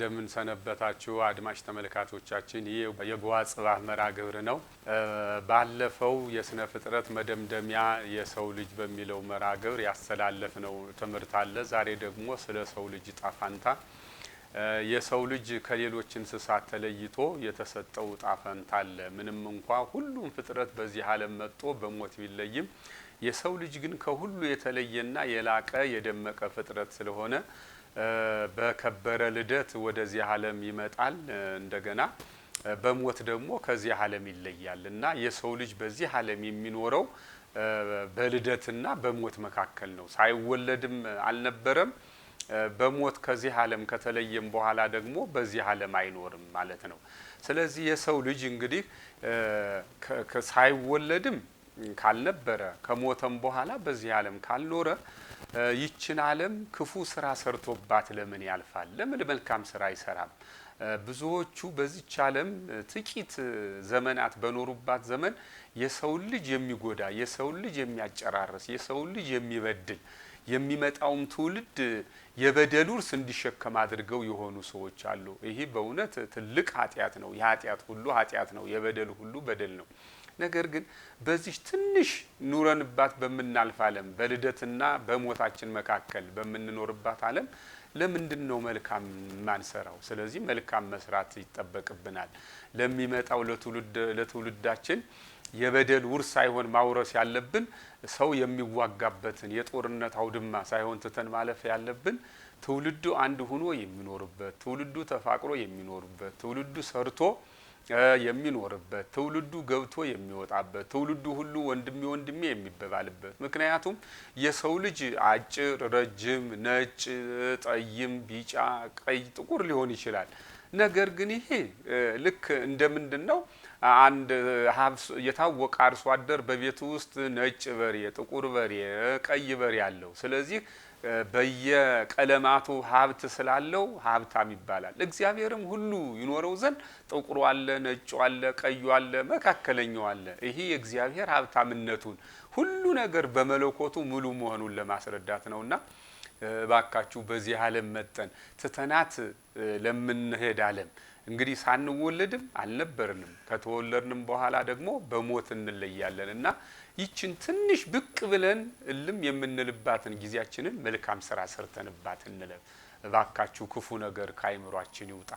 እንደምን ሰነበታችሁ አድማጭ ተመልካቾቻችን። ይህ የጎሃ ጽባህ መርሃ ግብር ነው። ባለፈው የስነ ፍጥረት መደምደሚያ የሰው ልጅ በሚለው መርሃ ግብር ያስተላለፍነው ትምህርት አለ። ዛሬ ደግሞ ስለ ሰው ልጅ ዕጣ ፈንታ የሰው ልጅ ከሌሎች እንስሳት ተለይቶ የተሰጠው ዕጣ ፈንታ አለ። ምንም እንኳ ሁሉም ፍጥረት በዚህ ዓለም መጥቶ በሞት ቢለይም የሰው ልጅ ግን ከሁሉ የተለየና የላቀ የደመቀ ፍጥረት ስለሆነ በከበረ ልደት ወደዚህ ዓለም ይመጣል። እንደገና በሞት ደግሞ ከዚህ ዓለም ይለያልና የሰው ልጅ በዚህ ዓለም የሚኖረው በልደትና በሞት መካከል ነው። ሳይወለድም አልነበረም። በሞት ከዚህ ዓለም ከተለየም በኋላ ደግሞ በዚህ ዓለም አይኖርም ማለት ነው። ስለዚህ የሰው ልጅ እንግዲህ ሳይወለድም ካልነበረ ከሞተም በኋላ በዚህ ዓለም ካልኖረ ይችን ዓለም ክፉ ስራ ሰርቶባት ለምን ያልፋል? ለምን መልካም ስራ አይሰራም? ብዙዎቹ በዚች ዓለም ጥቂት ዘመናት በኖሩባት ዘመን የሰው ልጅ የሚጎዳ፣ የሰው ልጅ የሚያጨራርስ፣ የሰው ልጅ የሚበድል የሚመጣውም ትውልድ የበደል ውርስ እንዲሸከም አድርገው የሆኑ ሰዎች አሉ። ይሄ በእውነት ትልቅ ኃጢአት ነው። የኃጢአት ሁሉ ኃጢአት ነው። የበደል ሁሉ በደል ነው። ነገር ግን በዚህ ትንሽ ኑረንባት በመናልፍ ዓለም በልደትና በሞታችን መካከል በመንኖርባት ዓለም ለምንድነው መልካም ማንሰራው? ስለዚህ መልካም መስራት ይጠበቅብናል። ለሚመጣው ለትውልዳችን የበደል ውርስ ሳይሆን ማውረስ ያለብን ሰው የሚዋጋበትን የጦርነት አውድማ ሳይሆን ትተን ማለፍ ያለብን ትውልዱ አንድ ሆኖ የሚኖርበት፣ ትውልዱ ተፋቅሮ የሚኖርበት፣ ትውልዱ ሰርቶ የሚኖርበት፣ ትውልዱ ገብቶ የሚወጣበት፣ ትውልዱ ሁሉ ወንድሜ ወንድሜ የሚበባልበት። ምክንያቱም የሰው ልጅ አጭር፣ ረጅም፣ ነጭ፣ ጠይም፣ ቢጫ፣ ቀይ፣ ጥቁር ሊሆን ይችላል። ነገር ግን ይሄ ልክ እንደምንድነው አንድ የታወቀ አርሶ አደር በቤቱ ውስጥ ነጭ በሬ፣ ጥቁር በሬ፣ ቀይ በሬ አለው። ስለዚህ በየቀለማቱ ሀብት ስላለው ሀብታም ይባላል። እግዚአብሔርም ሁሉ ይኖረው ዘንድ ጥቁሩ አለ፣ ነጩ አለ፣ ቀዩ አለ፣ መካከለኛው አለ። ይሄ የእግዚአብሔር ሀብታምነቱን ሁሉ ነገር በመለኮቱ ሙሉ መሆኑን ለማስረዳት ነውና ባካችሁ በዚህ ዓለም መጠን ትተናት ለምንሄድ ዓለም እንግዲህ ሳንወለድም አልነበርንም፣ ከተወለድንም በኋላ ደግሞ በሞት እንለያለንና ይችን ትንሽ ብቅ ብለን እልም የምንልባትን ጊዜያችንን መልካም ስራ ሰርተንባት እንለፍ። ባካችሁ ክፉ ነገር ከአይምሯችን ይውጣ።